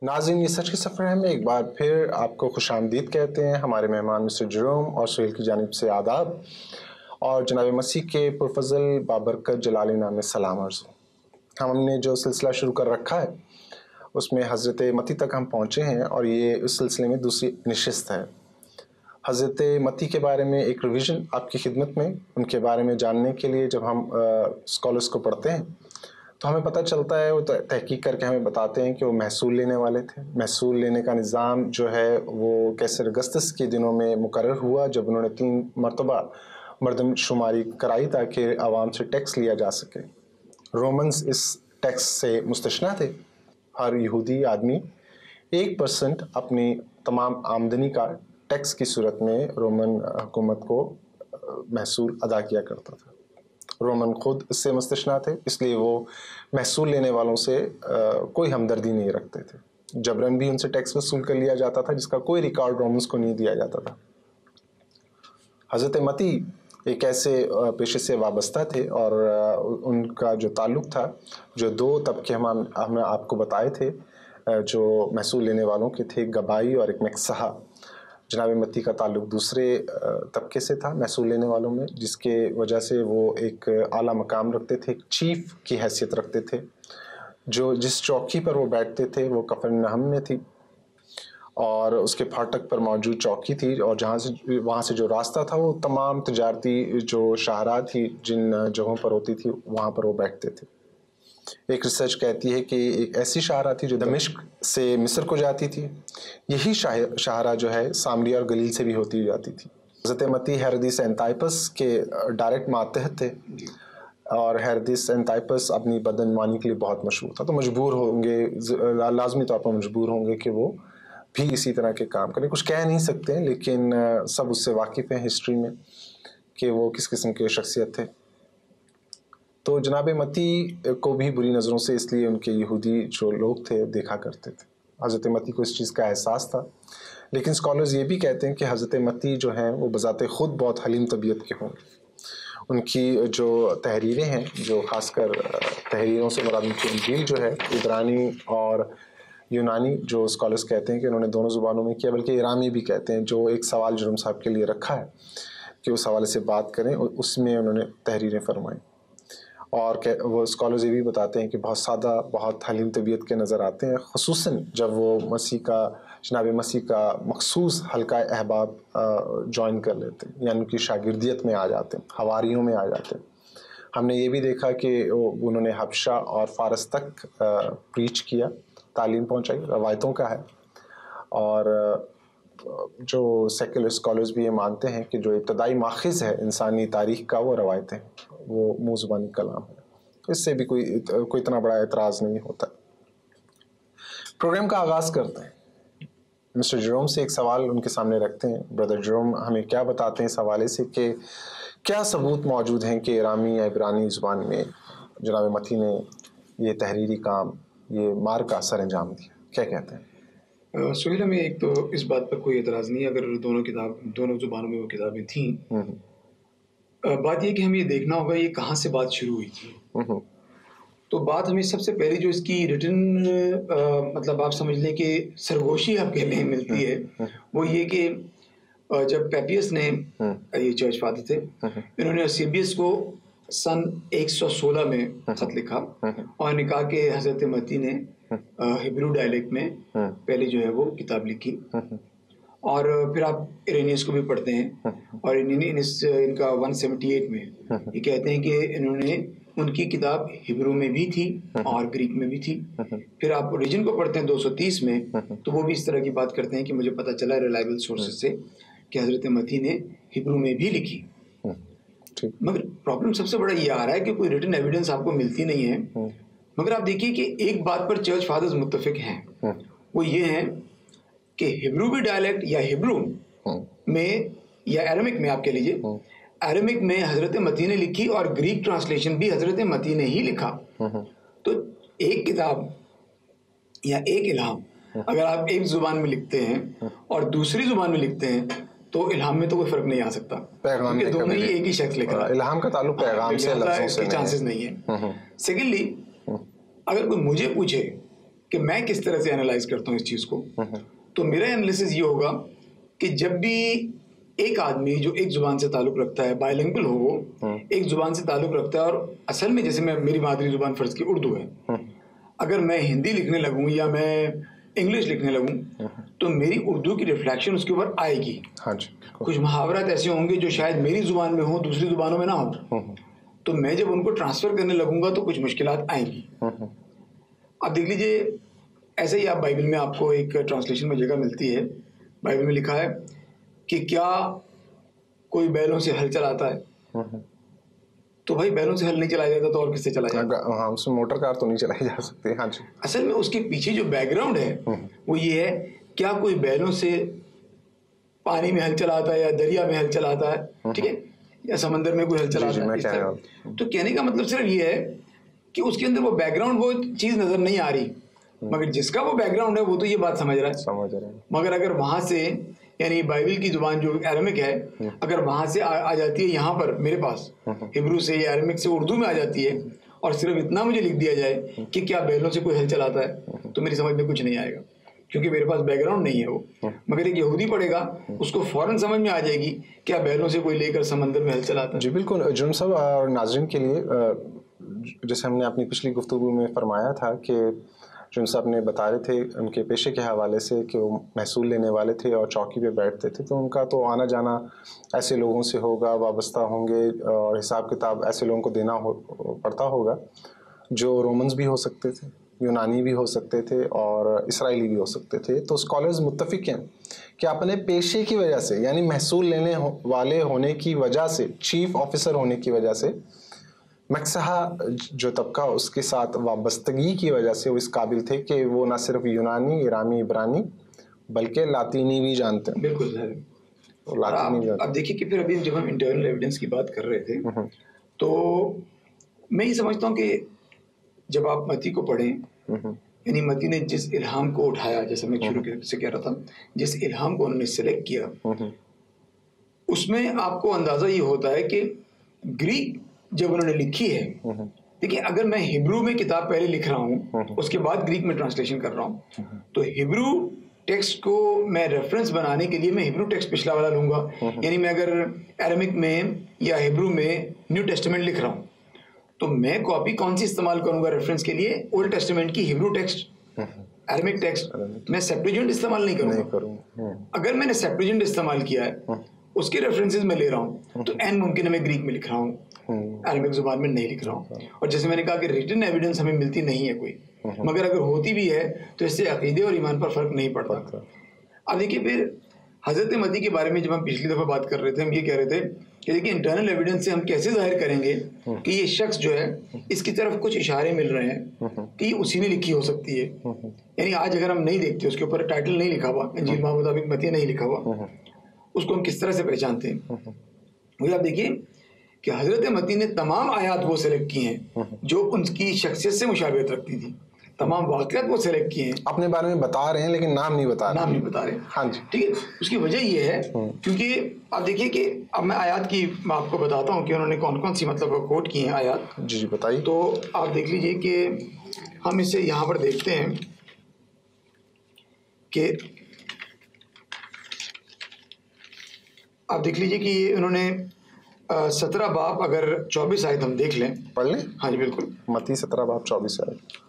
ناظرین، یہ سچ کے سفر ہے میں ایک بار پھر آپ کو خوش آمدید کہتے ہیں. ہمارے مہمان مسٹر جروم اور سہیل کی جانب سے آداب اور جناب مسیح کے پرفضل بابرکت جلالی نام میں سلام عرض. ہم نے جو سلسلہ شروع کر رکھا ہے اس میں حضرت متی تک ہم پہنچے ہیں اور یہ اس سلسلے میں دوسری نشست ہے. حضرت متی کے بارے میں ایک ریویژن آپ کی خدمت میں. ان کے بارے میں جاننے کے لیے جب ہم اسکالرس کو پڑھتے ہیں تو ہمیں پتہ چلتا ہے، وہ تحقیق کر کے ہمیں بتاتے ہیں کہ وہ محصول لینے والے تھے. محصول لینے کا نظام جو ہے وہ کیسر اگستس کے دنوں میں مقرر ہوا جب انہوں نے 3 مرتبہ مردم شماری کرائی تاکہ عوام سے ٹیکس لیا جا سکے. رومنز اس ٹیکس سے مستثنیٰ تھے. ہر یہودی آدمی 1% اپنی تمام آمدنی کا ٹیکس کی صورت میں رومن حکومت کو محصول ادا کیا کرتا تھا. رومن خود اس سے مستثنیٰ تھے، اس لیے وہ محصول لینے والوں سے کوئی ہمدردی نہیں رکھتے تھے. جبراً بھی ان سے ٹیکس وصول کر لیا جاتا تھا جس کا کوئی ریکارڈ رومنز کو نہیں دیا جاتا تھا. حضرت متی ایک ایسے پیشے سے وابستہ تھے اور ان کا جو تعلق تھا، جو 2 طبقے ہم نے آپ کو بتائے تھے جو محصول لینے والوں کے تھے، ایک گبائی اور ایک مکسہا. جناب متی کا تعلق دوسرے طبقے سے تھا محصول لینے والوں میں، جس کے وجہ سے وہ ایک اعلیٰ مقام رکھتے تھے، ایک چیف کی حیثیت رکھتے تھے. جس چوکی پر وہ بیٹھتے تھے وہ کفرنہم میں تھی اور اس کے پھاٹک پر موجود چوکی تھی، اور وہاں سے جو راستہ تھا وہ تمام تجارتی جو شاہراہ تھی جن جگہوں پر ہوتی تھی وہاں پر وہ بیٹھتے تھے. ایک ریسرچ کہتی ہے کہ ایک ایسی شاہراہ تھی جو دمشق سے مصر کو جاتی تھی. یہی شاہراہ جو ہے سامریہ اور گلیل سے بھی ہوتی جاتی تھی. حضرت متی ہیرودیس اینتائپس کے ڈائریکٹ ماتحت تھے اور ہیرودیس اینتائپس اپنی بدعنوانی کے لیے بہت مشہور تھا. تو مجبور ہوں گے، لازمی طور پر مجبور ہوں گے کہ وہ بھی اسی طرح کے کام کریں. کچھ کہہ نہیں سکتے لیکن سب اس سے واقف ہیں ہسٹری میں کہ وہ کس قسم کے شخصیت تھے. تو جناب متی کو بھی بری نظروں سے اس لیے ان کے یہودی جو لوگ تھے دیکھا کرتے تھے. حضرت متی کو اس چیز کا احساس تھا، لیکن اسکالرز یہ بھی کہتے ہیں کہ حضرت متی جو ہیں وہ بذات خود بہت حلیم طبیعت کے ہوں گے. ان کی جو تحریریں ہیں، جو خاص کر تحریروں سے مراد ان کی انجیل جو ہے عبرانی اور یونانی، جو اسکالرز کہتے ہیں کہ انہوں نے دونوں زبانوں میں کیا، بلکہ ایرامی بھی کہتے ہیں، جو ایک سوال جرم صاحب کے لیے رکھا ہے کہ اس حوالے سے بات کریں، اور اس میں انہوں نے تحریریں فرمائیں. اور وہ اسکالرز یہ بھی بتاتے ہیں کہ بہت سادہ، بہت حلیم طبیعت کے نظر آتے ہیں، خصوصاً جب وہ جناب مسیح کا مخصوص حلقہ احباب جوائن کر لیتے ہیں، یعنی ان کی شاگردیت میں آ جاتے ہیں، حواریوں میں آ جاتے ہیں. ہم نے یہ بھی دیکھا کہ انہوں نے حبشہ اور فارس تک پریچ کیا، تعلیم پہنچائی. روایتوں کا ہے، اور جو سیکولر اسکالرز بھی یہ مانتے ہیں کہ جو ابتدائی ماخذ ہے انسانی تاریخ کا وہ روایتیں، وہ منہ زبانی کلام ہے. اس سے بھی کوئی اتنا بڑا اعتراض نہیں ہوتا. پروگرام کا آغاز کرتے ہیں. مسٹر جروم سے ایک سوال ان کے سامنے رکھتے ہیں. بردر جروم ہمیں کیا بتاتے ہیں اس حوالے سے کہ کیا ثبوت موجود ہیں کہ ایرامی یا عبرانی زبان میں جناب متی نے یہ تحریری کام، یہ مارکا سر انجام دیا؟ کیا کہتے ہیں؟ سہیل، میں ایک تو اس بات پر کوئی اعتراض نہیں اگر دونوں زبانوں میں وہ کتابیں تھیں. بات یہ کہ ہمیں یہ دیکھنا ہوگا یہ کہاں سے بات شروع ہوئی تھی. تو بات ہمیں سب سے پہلے جو اس کی ریٹن مطلب آپ سمجھ لیں کہ سرگوشی آپ کے لیے ملتی ہے وہ یہ کہ جب پیپیس نے، یہ چرچ فادر تھے، انہوں نے ارسیبیس کو سن 116 میں خط لکھا اور نے کہا کہ حضرت متی نے ہبرو ڈائلیکٹ میں پہلے جو ہے وہ کتاب لکھی. اور پھر آپ ارینیس کو بھی پڑھتے ہیں اور ان کا 178 میں یہ کہتے ہیں کہ انہوں نے ان کی کتاب ہبرو میں بھی تھی اور گریک میں بھی تھی. پھر آپ اوریجن کو پڑھتے ہیں 230 میں تو وہ بھی اس طرح کی بات کرتے ہیں کہ مجھے پتہ چلا ریلائبل سورسز سے کہ حضرت متی نے ہبرو میں بھی لکھی. مگر پرابلم سب سے بڑا یہ آ رہا ہے کہ کوئی ریٹن ایویڈنس آپ کو ملتی نہیں ہے. مگر آپ دیکھیے کہ ایک بات پر چرچ فادرز متفق ہیں، وہ یہ ہے کہ ہبروی ڈائلیکٹ یا ہبرو میں یا ایرامک میں آپ کہہ لیجیے، ایرامک میں حضرت متی نے لکھی اور گریک ٹرانسلیشن بھی حضرت متی نے ہی لکھا. تو ایک کتاب یا ایک الہام اگر آپ ایک زبان میں لکھتے ہیں اور دوسری زبان میں لکھتے ہیں تو الہام میں تو کوئی فرق نہیں آ سکتا، کیونکہ دونوں ہی ایک ہی شخص لکھ رہا ہے. الہام کا تعلق پیغام سے، لفظوں سے چانسز نہیں ہے. سیکنڈلی، اگر کوئی مجھے پوچھے کہ میں کس طرح سے انالائز کرتا ہوں اس چیز کو. تو میرا انالیسس یہ ہوگا کہ جب بھی ایک آدمی جو ایک زبان سے تعلق رکھتا ہے, بائی لینگویج ہو, وہ ایک زبان سے تعلق رکھتا ہے, اور اصل میں جیسے میری مادری زبان فرض کی اردو ہے, اگر میں ہندی لکھنے لگوں یا میں انگلش لکھنے لگوں تو میری اردو کی ریفلیکشن اس کے اوپر آئے گی. کچھ محاورات ایسے ہوں گے جو شاید میری زبان میں ہوں, دوسری زبانوں میں نہ ہوں, تو میں جب ان کو ٹرانسفر کرنے لگوں گا تو کچھ مشکلات آئیں گی. اب دیکھ لیجیے, ایسے ہی آپ بائبل میں آپ کو ایک ٹرانسلیشن میں جگہ ملتی ہے, بائبل میں لکھا ہے کہ کیا کوئی بیلوں سے ہل چلاتا ہے, تو بھائی بیلوں سے ہل نہیں چلایا جاتا تو اور کس سے چلایا جاتا؟ ہاں, اس میں موٹر کار تو نہیں چلائی جا سکتی. ہاں جی. اصل میں اس کے پیچھے جو بیک گراؤنڈ ہے وہ یہ ہے, کیا کوئی بیلوں سے پانی میں ہل چلاتا ہے یا دریا میں ہل چلاتا ہے, ٹھیک ہے, یا سمندر میں کوئی ہل چلاتا ہے. تو کہنے کا مطلب صرف یہ ہے کہ اس کے اندر وہ بیک گراؤنڈ, وہ چیز نظر نہیں آ رہی, مگر جس کا وہ بیک گراؤنڈ ہے وہ تو یہ بات سمجھ رہا ہے. مگر اگر وہاں سے, یعنی بائبل کی زبان جو ایرامک ہے, اگر وہاں سے آ جاتی ہے یہاں پر میرے پاس ہبرو سے یا ایرامک سے اردو میں آ جاتی ہے, اور صرف اتنا مجھے لکھ دیا جائے کہ کیا بیلوں سے کوئی ہل چلاتا ہے, تو میری سمجھ میں کچھ نہیں آئے گا, کیونکہ میرے پاس بیک گراؤنڈ نہیں ہے وہ. مگر ایک یہودی پڑھے گا, اس کو فوراً سمجھ میں آ جائے گی کیا بیلوں سے کوئی لے کر سمندر میں ہل چلاتا ہے. جی بالکل. جرم صاحب اور ناظرین کے لیے, جیسے ہم نے اپنی پچھلی گفتگو میں فرمایا تھا کہ جرم صاحب نے بتا رہے تھے ان کے پیشے کے حوالے سے کہ وہ محصول لینے والے تھے اور چوکی پہ بیٹھتے تھے, تو ان کا تو آنا جانا ایسے لوگوں سے ہوگا, وابستہ ہوں گے, اور حساب کتاب ایسے لوگوں کو دینا پڑتا ہوگا جو رومنز بھی ہو سکتے تھے, یونانی بھی ہو سکتے تھے, اور اسرائیلی بھی ہو سکتے تھے. تو اسکالرز متفق ہیں کہ اپنے پیشے کی وجہ سے, یعنی محصول لینے والے ہونے کی وجہ سے, چیف آفیسر ہونے کی وجہ سے, مکسہا جو طبقہ اس کے ساتھ وابستگی کی وجہ سے وہ اس قابل تھے کہ وہ نہ صرف یونانی, ایرامی, عبرانی بلکہ لاطینی بھی جانتے ہیں. بالکل سر. اب دیکھیے کہ پھر ابھی جب ہم انٹرنل ایویڈنس کی بات کر رہے تھے تو میں یہ سمجھتا ہوں کہ جب آپ متی کو پڑھیں, یعنی متی نے جس الہام کو اٹھایا, جیسے میں شروع سے کہہ رہا تھا, جس الہام کو انہوں نے سلیکٹ کیا, اس میں آپ کو اندازہ یہ ہوتا ہے کہ گریک جب انہوں نے لکھی ہے, دیکھیے اگر میں ہبرو میں کتاب پہلے لکھ رہا ہوں, اس کے بعد گریک میں ٹرانسلیشن کر رہا ہوں, تو ہبرو ٹیکسٹ کو میں ریفرنس بنانے کے لیے میں ہبرو ٹیکسٹ پچھلا والا لوں گا. یعنی میں اگر ایرامک میں یا ہبرو میں نیو ٹیسٹمنٹ لکھ رہا ہوں تو میں کاپی کون سی استعمال کروں گا ریفرنس کے لیے؟ اولڈ ٹیسٹمنٹ کی ہبرو ٹیکسٹ, ایرامک ٹیکسٹ. میں سیپٹوجنٹ استعمال نہیں کروں گا. اگر میں نے سیپٹوجنٹ استعمال کیا ہے, اس کے ریفرنسز میں لے رہا ہوں, تو این ممکن ہے میں گریک میں لکھ رہا ہوں, عربک زبان میں نہیں لکھ رہا ہوں. اور جیسے میں نے کہا کہ ریٹن ایویڈنس ہمیں ملتی نہیں ہے کوئی, مگر اگر ہوتی بھی ہے تو اس سے عقیدے اور ایمان پر فرق نہیں پڑتا. اب دیکھیے پھر حضرت مہدی کے بارے میں جب ہم پچھلی دفعہ بات کر رہے تھے, ہم یہ کہہ رہے تھے کہ دیکھیے انٹرنل ایویڈنس سے ہم کیسے ظاہر کریں گے کہ یہ شخص جو ہے اس کی طرف کچھ اشارے مل رہے ہیں کہ یہ اسی نے لکھی ہو سکتی ہے. یعنی آج اگر ہم نہیں دیکھتے, اس کے اوپر ٹائٹل نہیں لکھا ہوا, انجیل مطابق متی نہیں لکھا ہوا, اس کو ہم کس طرح سے پہچانتے ہیں؟ مجھے آپ دیکھیے کہ حضرت متی نے تمام آیات وہ سلیکٹ کی ہیں جو ان کی شخصیت سے مشابہت رکھتی تھی, تمام واقعات وہ سلیکٹ کیے ہیں. اپنے بارے میں بتا رہے ہیں لیکن نام نہیں بتا رہے. ہاں جی, ٹھیک ہے. اس کی وجہ یہ ہے کیونکہ آپ دیکھیے کہ اب میں آیات کی میں آپ کو بتاتا ہوں کہ انہوں نے کون کون سی مطلب کوٹ کی ہیں آیات. جی بتائیے. تو آپ دیکھ لیجئے کہ ہم اسے یہاں پر دیکھتے ہیں کہ آپ دیکھ لیجئے کہ یہ انہوں نے 17 باب اگر 24 آیت ہم دیکھ لیں. پڑھ لیں؟ ہاں جی بالکل. متی 17 باب 24 آیت.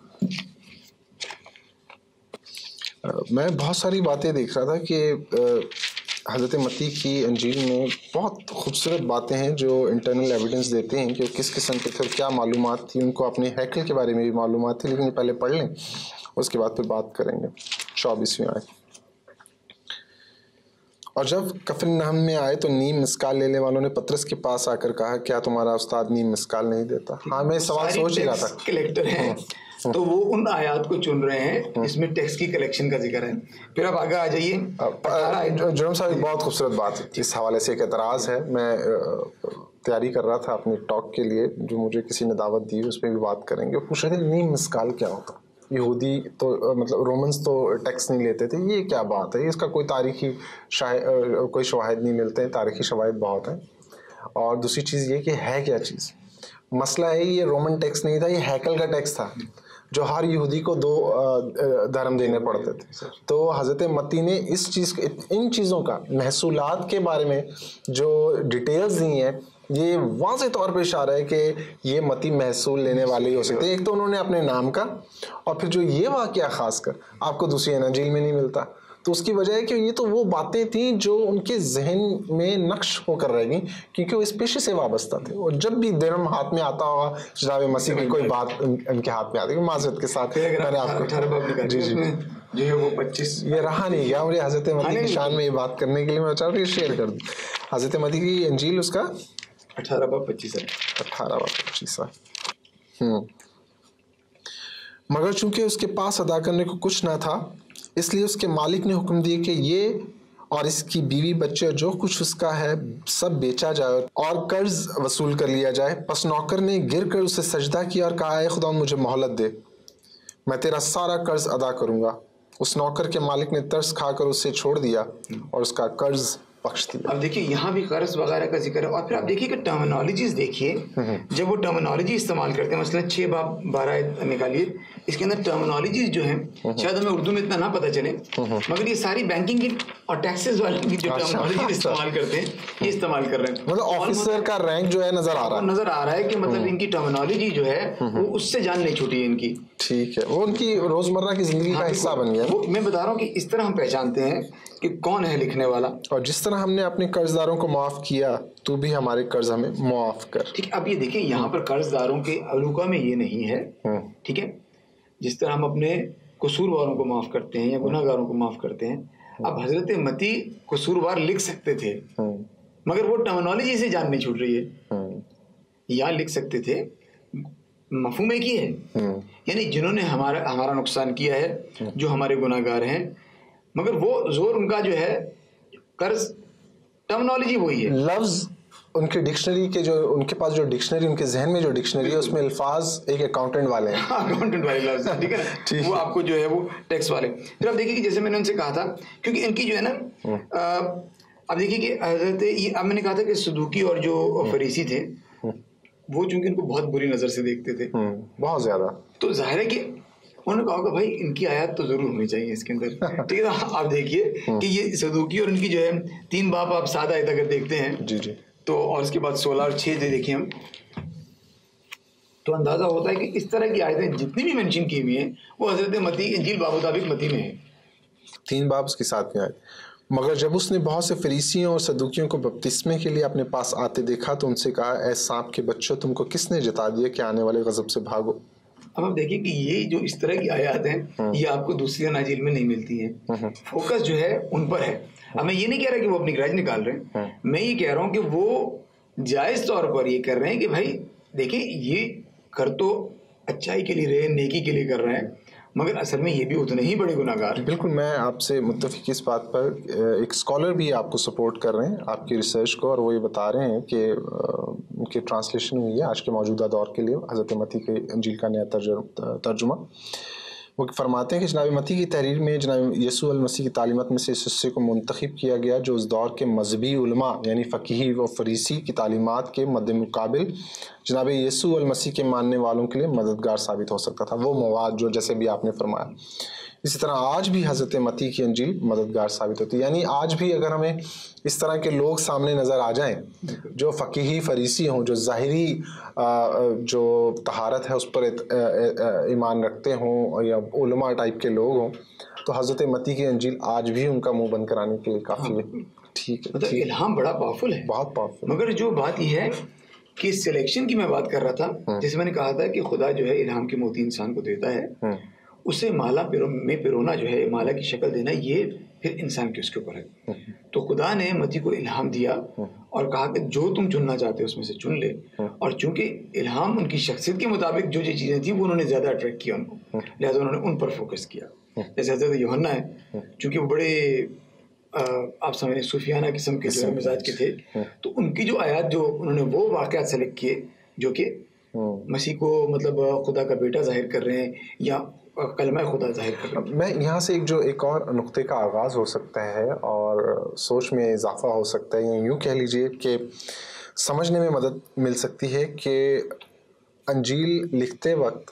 میں بہت ساری باتیں دیکھ رہا تھا کہ حضرت متی کی انجیل میں بہت خوبصورت باتیں ہیں جو انٹرنل ایویڈنس دیتے ہیں کہ کس قسم کے تھے, کیا معلومات تھی ان کو, اپنے ہیکل کے بارے میں بھی معلومات تھی. لیکن پہلے پڑھ لیں, اس کے بعد پھر بات کریں گے. 24ویں آیت. اور جب کفرنہم میں آئے تو نیم مسکال لینے والوں نے پطرس کے پاس آ کر کہا, کیا تمہارا استاد نیم مسکال نہیں دیتا؟ ہاں میں سوال سوچ ہی رہا تھا. کلیکٹر ہیں تو وہ ان آیات کو چن رہے ہیں جس میں ٹیکس کی کلیکشن کا ذکر ہے. پھر آپ آگے آ جائیے. جرم صاحب بہت خوبصورت بات ہے. اس حوالے سے ایک اعتراض ہے. میں تیاری کر رہا تھا اپنی ٹاک کے لیے جو مجھے کسی نے دعوت دی, اس پہ بھی بات کریں گے. پوچھ رہے تھے نیم مسکال کیا ہوتا. یہودی تو مطلب رومنز تو ٹیکس نہیں لیتے تھے, یہ کیا بات ہے؟ اس کا کوئی تاریخی کوئی شواہد نہیں ملتے ہیں. تاریخی شواہد بہت ہیں. اور دوسری چیز یہ کہ ہے کیا چیز. مسئلہ ہے یہ رومن ٹیکس نہیں تھا, یہ ہیکل کا ٹیکس تھا جو ہر یہودی کو 2 دھرم دینے پڑتے تھے. تو حضرت متی نے ان چیزوں کا محصولات کے بارے میں جو ڈیٹیلز دی ہیں یہ واضح طور پہ اشارہ ہے کہ یہ متی محصول لینے والے ہی ہو سکتے ہیں. ایک تو انہوں نے اپنے نام کا, اور پھر جو یہ واقعہ خاص کر آپ کو دوسری انجیل میں نہیں ملتا, تو اس کی وجہ ہے کہ یہ تو وہ باتیں تھیں جو ان کے ذہن میں نقش ہو کر رہ گئیں, کیونکہ وہ اس پیشے سے وابستہ تھے. اور جب بھی درم ہاتھ میں آتا ہوگا جناب مسیح کی کوئی بات ان کے ہاتھ میں آتی ہے, معذرت کے ساتھ میں نے آپ کو جی جو ہے وہ 25 یہ رہا نہیں گیا مجھے حضرت متی کی شان میں یہ بات کرنے کے لیے, میں چاہ رہا ہوں یہ شیئر کر دوں. حضرت متی کی انجیل اس کا 18:25 مگر چونکہ اس کے پاس ادا کرنے کو کچھ نہ تھا, اس لیے اس کے مالک نے حکم دیا کہ یہ اور اس کی بیوی بچے جو کچھ اس کا ہے سب بیچا جائے اور قرض وصول کر لیا جائے. پس نوکر نے گر کر اسے سجدہ کیا اور کہا, اے خدا مجھے مہلت دے, میں تیرا سارا قرض ادا کروں گا. اس نوکر کے مالک نے ترس کھا کر اسے چھوڑ دیا اور اس کا قرض بخش دیا. اب دیکھیے یہاں بھی قرض وغیرہ کا ذکر ہے, اور پھر آپ دیکھیے کہ ٹرمینالوجیز دیکھیے, جب وہ ٹرمینالوجی استعمال کرتے ہیں, مثلا 6:12 نکالیے, اس کے اندر ٹرمینالوجیز جو ہیں شاید ہمیں اردو میں اتنا نہ پتہ چلے, مگر یہ ساری بینکنگ کی اور ٹیکسز والے کی جو ٹرمینالوجی استعمال کرتے ہیں یہ استعمال کر رہے ہیں. مطلب آفیسر کا رینک جو ہے نظر آ رہا ہے کہ مطلب ان کی ٹرمینالوجی جو ہے وہ اس سے جان نہیں چھوٹی ہے ان کی. ٹھیک ہے, وہ ان کی روزمرہ کی زندگی کا حصہ بن گیا. میں بتا رہا ہوں کہ اس طرح ہم پہچانتے ہیں کہ کون ہے لکھنے والا. اور جس طرح ہم نے اپنے قرض داروں کو معاف کیا تو بھی ہمارے قرض ہمیں معاف کر. ٹھیک ہے, اب یہ دیکھیں یہاں پر قرض داروں کے علوقہ میں یہ نہیں ہے, ٹھیک ہے, جس طرح ہم اپنے قصورواروں کو معاف کرتے ہیں یا گناہ گاروں کو معاف کرتے ہیں. اب حضرت متی قصوروار لکھ سکتے تھے, مگر وہ ٹرمینالوجی سے جان نہیں چھوٹ رہی ہے. یا لکھ سکتے تھے, مفہوم ایک ہی ہے, یعنی جنہوں نے ہمارا نقصان کیا ہے, جو ہمارے گناہ گار ہیں, مگر وہ زور ان کا جو ہے قرض, ٹرمینالوجی وہی ہے. لفظ ان کے ڈکشنری کے جو ان کے پاس جو ڈکشنری ان کے ذہن میں جو ڈکشنری ہے اس میں الفاظ ایک اکاؤنٹنٹ والے ہیں, اکاؤنٹنٹ والے لفظ, ٹھیک ہے نا, وہ آپ کو جو ہے وہ ٹیکس والے. پھر آپ دیکھیے کہ جیسے میں نے ان سے کہا تھا, کیونکہ ان کی جو ہے نا, اب دیکھیے کہ حضرت اب میں نے کہا تھا کہ صدوقی اور جو فریسی تھے وہ چونکہ ان کو بہت بری نظر سے دیکھتے تھے, بہت زیادہ, تو ظاہر ہے کہ انہوں نے کہا کہ بھائی ان کی آیات تو ضرور ہونی چاہیے اس کے اندر. ٹھیک ہے, آپ دیکھیے کہ یہ صدوقی اور ان کی جو ہے 3 باب آپ 7 آیت اگر دیکھتے ہیں تو, اور اس کے بعد 16 اور 6 دیکھیں ہم, تو اندازہ ہوتا ہے کہ اس طرح کی آیتیں جتنی بھی مینشن کی ہوئی ہیں وہ حضرت متی انجیل باب مطابق متی میں ہیں. 3 باب اس کے ساتھ میں آئے. مگر جب اس نے بہت سے فریسیوں اور صدوقیوں کو بپتسمے کے لیے اپنے پاس آتے دیکھا تو ان سے کہا, اے سانپ کے بچوں, تم کو کس نے جتا دیا کہ آنے والے غضب سے بھاگو. اب آپ دیکھیں کہ یہ جو اس طرح کی آیات ہیں یہ آپ کو دوسری اناجیل میں نہیں ملتی ہیں. فوکس جو ہے ان پر ہے. اب میں یہ نہیں کہہ رہا کہ وہ اپنی گرج نکال رہے ہیں, میں یہ کہہ رہا ہوں کہ وہ جائز طور پر یہ کر رہے ہیں کہ بھائی دیکھیں یہ کر تو اچھائی کے لیے رہے, نیکی کے لیے کر رہے ہیں, مگر اصل میں یہ بھی اتنے ہی بڑے گناہ گار. بالکل, میں آپ سے متفق اس بات پر. ایک اسکالر بھی آپ کو سپورٹ کر رہے ہیں آپ کی ریسرچ کو, اور وہ یہ بتا رہے ہیں کہ ان کی ٹرانسلیشن ہوئی ہے آج کے موجودہ دور کے لیے حضرت متی کے انجیل کا نیا ترجمہ. وہ فرماتے ہیں کہ جناب متی کی تحریر میں جناب یسوع المسیح کی تعلیمات میں سے اس حصے کو منتخب کیا گیا جو اس دور کے مذہبی علماء یعنی فقیہی و فریسی کی تعلیمات کے مد مقابل جناب یسوع المسیح کے ماننے والوں کے لیے مددگار ثابت ہو سکتا تھا. وہ مواد جو جیسے بھی آپ نے فرمایا, اسی طرح آج بھی حضرت متی کی انجیل مددگار ثابت ہوتی ہے. یعنی آج بھی اگر ہمیں اس طرح کے لوگ سامنے نظر آ جائیں جو فقیہی فریسی ہوں, جو ظاہری جو طہارت ہے اس پر ایمان رکھتے ہوں, یا علماء ٹائپ کے لوگ ہوں, تو حضرت متی کی انجیل آج بھی ان کا منہ بند کرانے کے لیے کافی ہے. ٹھیک ہے, مطلب الہام بڑا پاورفل ہے, بہت پاورفل. مگر جو بات یہ ہے کہ سلیکشن کی میں بات کر رہا تھا, جیسے میں نے کہا تھا کہ خدا جو ہے الہام کے موتی انسان کو دیتا ہے, اسے مالا میں پیرونا جو ہے, مالا کی شکل دینا, یہ پھر انسان کی اس کے اوپر ہے. تو خدا نے متی کو الہام دیا اور کہا کہ جو تم چننا چاہتے ہو اس میں سے چن لے, اور چونکہ الہام ان کی شخصیت کے مطابق جو چیزیں تھیں وہ انہوں نے زیادہ اٹریکٹ کیا ان کو, لہٰذا انہوں نے ان پر فوکس کیا. جیسے حضرت یوحنا ہے, چونکہ وہ بڑے آپ سمجھیں صوفیانہ قسم کے جو مزاج کے تھے, تو ان کی جو آیات جو انہوں نے وہ واقعات سلیکٹ کیے جو کہ مسیح کو مطلب خدا کا بیٹا ظاہر کر رہے ہیں یا کلمہ خدا ظاہر کر رہے ہیں. میں یہاں سے ایک اور نقطے کا آغاز ہو سکتا ہے اور سوچ میں اضافہ ہو سکتا ہے, یوں کہہ لیجئے کہ سمجھنے میں مدد مل سکتی ہے کہ انجیل لکھتے وقت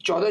14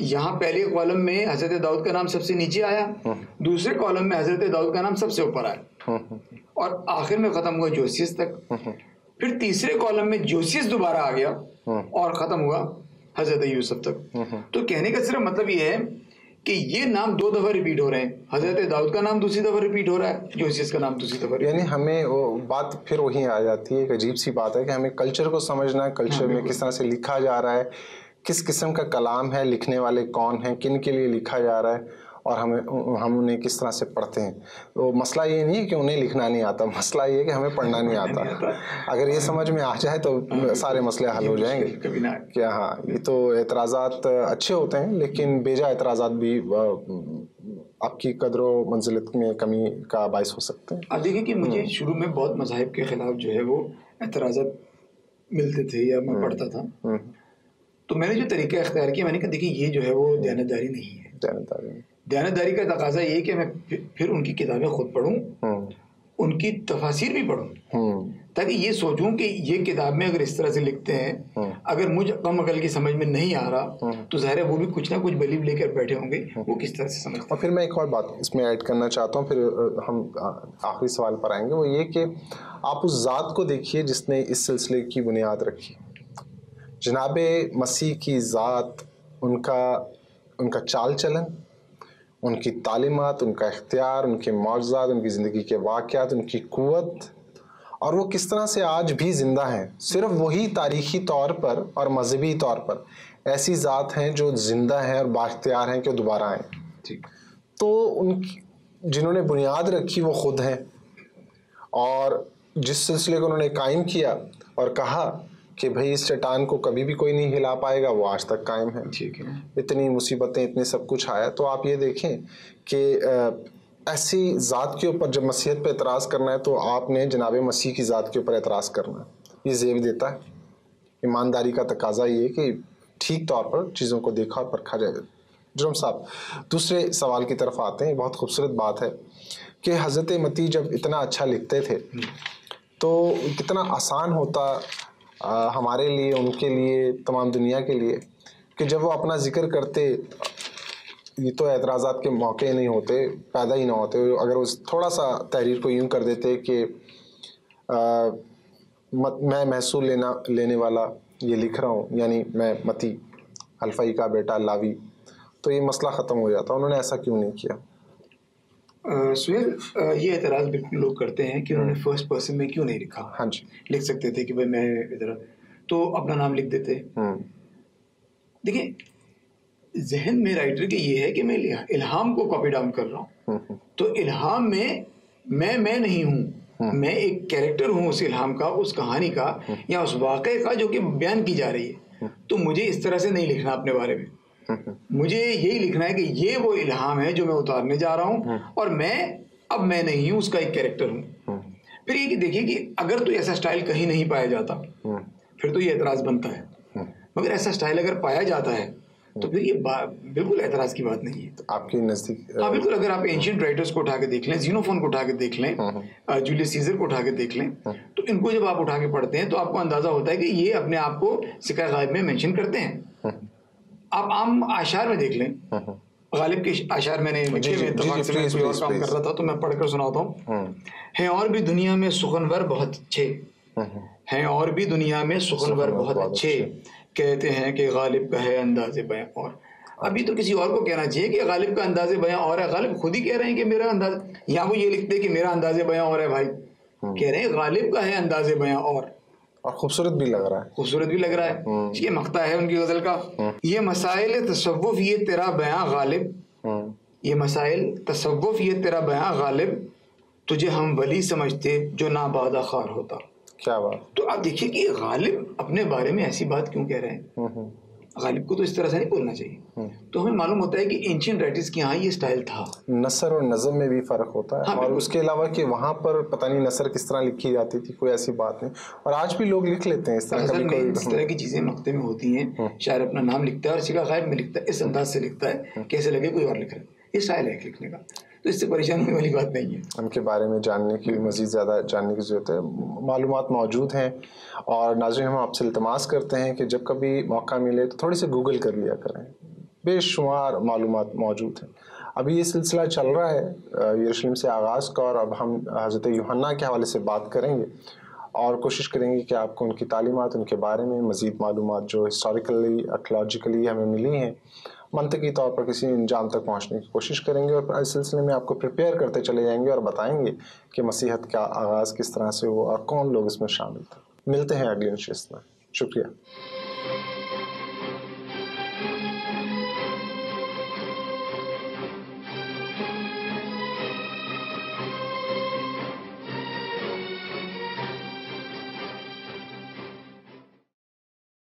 یہاں پہلے کالم میں حضرت داؤد کا نام سب سے نیچے آیا, دوسرے کالم میں حضرت داؤد کا نام سب سے اوپر آیا, اور آخر میں ختم ہوا جوسیس تک. پھر تیسرے کالم میں جوسیس دوبارہ آ گیا اور ختم ہوا حضرت یوسف تک. تو کہنے کا صرف مطلب یہ ہے کہ یہ نام 2 دفعہ ریپیٹ ہو رہے ہیں. حضرت داؤد کا نام دوسری دفعہ ریپیٹ ہو رہا ہے, جوسیس کا نام دوسری دفعہ. یعنی ہمیں وہ بات پھر وہی آ جاتی ہے, ایک عجیب سی بات ہے کہ ہمیں کلچر کو سمجھنا ہے, کلچر میں کس طرح سے لکھا جا رہا ہے, کس قسم کا کلام ہے, لکھنے والے کون ہیں, کن کے لیے لکھا جا رہا ہے, اور ہم انہیں کس طرح سے پڑھتے ہیں. تو مسئلہ یہ نہیں ہے کہ انہیں لکھنا نہیں آتا, مسئلہ یہ ہے کہ ہمیں پڑھنا نہیں آتا. اگر یہ سمجھ میں آ جائے تو سارے مسئلے حل ہو جائیں گے. کہ ہاں یہ تو اعتراضات اچھے ہوتے ہیں, لیکن بیجا اعتراضات بھی آپ کی قدر و منزلت میں کمی کا باعث ہو سکتے ہیں. آپ دیکھیں کہ مجھے شروع میں بہت مذاہب کے خلاف جو ہے وہ اعتراضات ملتے تھے یا میں پڑھتا تھا, تو میں نے جو طریقہ اختیار کیا, میں نے کہا دیکھیے یہ جو ہے وہ دیانتداری نہیں ہے. دیانتداری کا تقاضا یہ کہ میں پھر ان کی کتابیں خود پڑھوں, ان کی تفاسیر بھی پڑھوں, تاکہ یہ سوچوں کہ یہ کتاب میں اگر اس طرح سے لکھتے ہیں, اگر مجھ کم عقل کی سمجھ میں نہیں آ رہا تو ظاہر ہے وہ بھی کچھ نہ کچھ بلیو لے کر بیٹھے ہوں گے, وہ کس طرح سے سمجھتے ہیں. اور پھر میں ایک اور بات اس میں ایڈ کرنا چاہتا ہوں, پھر ہم آخری سوال پر آئیں گے. وہ یہ کہ آپ اس ذات کو دیکھیے جس نے اس سلسلے کی بنیاد رکھی. جناب مسیح کی ذات, ان کا چال چلن, ان کی تعلیمات, ان کا اختیار, ان کے معجزات, ان کی زندگی کے واقعات, ان کی قوت, اور وہ کس طرح سے آج بھی زندہ ہیں. صرف وہی تاریخی طور پر اور مذہبی طور پر ایسی ذات ہیں جو زندہ ہیں اور بااختیار ہیں کہ دوبارہ آئیں. تو جنہوں نے بنیاد رکھی وہ خود ہیں, اور جس سلسلے کو انہوں نے قائم کیا اور کہا کہ بھئی اس چٹان کو کبھی بھی کوئی نہیں ہلا پائے گا, وہ آج تک قائم ہے. اتنی مصیبتیں, اتنے سب کچھ آیا, تو آپ یہ دیکھیں کہ ایسی ذات کے اوپر جب مسیحیت پہ اعتراض کرنا ہے تو آپ نے جناب مسیح کی ذات کے اوپر اعتراض کرنا ہے. یہ زیب دیتا ہے. ایمانداری کا تقاضا یہ ہے کہ ٹھیک طور پر چیزوں کو دیکھا اور پرکھا جائے. جرم صاحب, دوسرے سوال کی طرف آتے ہیں. بہت خوبصورت بات ہے کہ حضرت متی جب اتنا اچھا لکھتے تھے تو کتنا آسان ہوتا ہمارے لیے, ان کے لیے, تمام دنیا کے لیے, کہ جب وہ اپنا ذکر کرتے, یہ تو اعتراضات کے موقع نہیں ہوتے, پیدا ہی نہ ہوتے. اگر وہ تھوڑا سا تحریر کو یوں کر دیتے کہ میں محصول لینے والا یہ لکھ رہا ہوں, یعنی میں متی الفائی کا بیٹا لاوی, تو یہ مسئلہ ختم ہو جاتا. انہوں نے ایسا کیوں نہیں کیا؟ سہیل, یہ اعتراض بالکل لوگ کرتے ہیں کہ انہوں نے فرسٹ پرسن میں کیوں نہیں لکھا. ہاں جی, لکھ سکتے تھے کہ بھائی میں ادھر, تو اپنا نام لکھ دیتے. دیکھیں, ذہن میں رائٹر کے یہ ہے کہ میں الہام کو کاپی ڈاؤن کر رہا ہوں, تو الہام میں نہیں ہوں, میں ایک کیریکٹر ہوں اس الہام کا, اس کہانی کا یا اس واقعے کا جو کہ بیان کی جا رہی ہے. تو مجھے اس طرح سے نہیں لکھنا اپنے بارے میں, مجھے یہی لکھنا ہے کہ یہ وہ الہام ہے جو میں اتارنے جا رہا ہوں, اور اب میں نہیں ہوں, اس کا ایک کیریکٹر ہوں. پھر یہ کہ دیکھیے کہ اگر تو ایسا سٹائل کہیں نہیں پایا جاتا پھر تو یہ اعتراض بنتا ہے, مگر ایسا سٹائل اگر پایا جاتا ہے تو پھر یہ بالکل اعتراض کی بات نہیں ہے. آپ کے نزدیک ہاں بالکل, اگر آپ اینشینٹ رائٹرز کو اٹھا کے دیکھ لیں, زینوفون کو اٹھا کے دیکھ لیں, جولیس سیزر کو اٹھا کے دیکھ لیں, تو ان کو جب آپ اٹھا کے پڑھتے ہیں تو آپ کو اندازہ ہوتا ہے کہ یہ اپنے آپ کو سکہ غائب میں مینشن کرتے ہیں. آپ عام اشعار میں دیکھ لیں, غالب کے اشعار میں نے لکھے ہوئے, اتفاق سے میں کوئی اور کام کر رہا تھا تو میں پڑھ کر سناتا ہوں. ہیں اور بھی دنیا میں سخنور بہت اچھے, ہیں اور بھی دنیا میں سخنور بہت اچھے, کہتے ہیں کہ غالب کا ہے انداز بیاں اور. ابھی تو کسی اور کو کہنا چاہیے کہ غالب کا انداز بیاں اور ہے. غالب خود ہی کہہ رہے ہیں کہ میرا انداز, یا وہ یہ لکھتے کہ میرا انداز بیاں اور ہے. بھائی کہہ رہے ہیں غالب کا ہے انداز بیاں اور خوبصورت بھی لگ رہا ہے, خوبصورت بھی لگ رہا ہے. یہ مقطع ہے ان کی غزل کا. یہ مسائل تصوف یہ تیرا بیاں غالب, یہ مسائل تصوف یہ تیرا بیاں غالب, تجھے ہم ولی سمجھتے جو نابادہ خار ہوتا. کیا بات. تو آپ دیکھیے کہ غالب اپنے بارے میں ایسی بات کیوں کہہ رہے ہیں. غالب کو تو اس طرح سے نہیں بولنا چاہیے. تو ہمیں معلوم ہوتا ہے کہ اینشینٹ رائٹرز کے یہاں یہ سٹائل تھا. نثر اور نظم میں بھی فرق ہوتا ہے, اور اس کے علاوہ کہ وہاں پر پتہ نہیں نثر کس طرح لکھی جاتی تھی, کوئی ایسی بات نہیں, اور آج بھی لوگ لکھ لیتے ہیں اس طرح. اس طرح کی چیزیں مقطع میں ہوتی ہیں, شاعر اپنا نام لکھتا ہے اور سکہ غائب میں لکھتا ہے, اس انداز سے لکھتا ہے کہ ایسے لگے کوئی اور لکھ رہا ہے. یہ سٹائل ہے لکھنے کا, تو اس سے پریشان ہونے والی بات نہیں ہے. ان کے بارے میں جاننے کی, مزید زیادہ جاننے کی ضرورت ہے. معلومات موجود ہیں, اور ناظرین ہم آپ سے التماس کرتے ہیں کہ جب کبھی موقع ملے تو تھوڑی سی گوگل کر لیا کریں. بے شمار معلومات موجود ہیں. ابھی یہ سلسلہ چل رہا ہے یروشلم سے آغاز کا، اور اب ہم حضرت یوحنا کے حوالے سے بات کریں گے اور کوشش کریں گے کہ آپ کو ان کی تعلیمات، ان کے بارے میں مزید معلومات جو ہسٹوریکلی آرکیولوجیکلی ہمیں ملی ہیں، منطقی طور پر کسی انجام تک پہنچنے کی کوشش کریں گے، اور اس سلسلے میں آپ کو پریپیئر کرتے چلے جائیں گے اور بتائیں گے کہ مسیحیت کا آغاز کس طرح سے ہوا اور کون لوگ اس میں شامل تھے. ملتے ہیں اگلی نشست میں. شکریہ.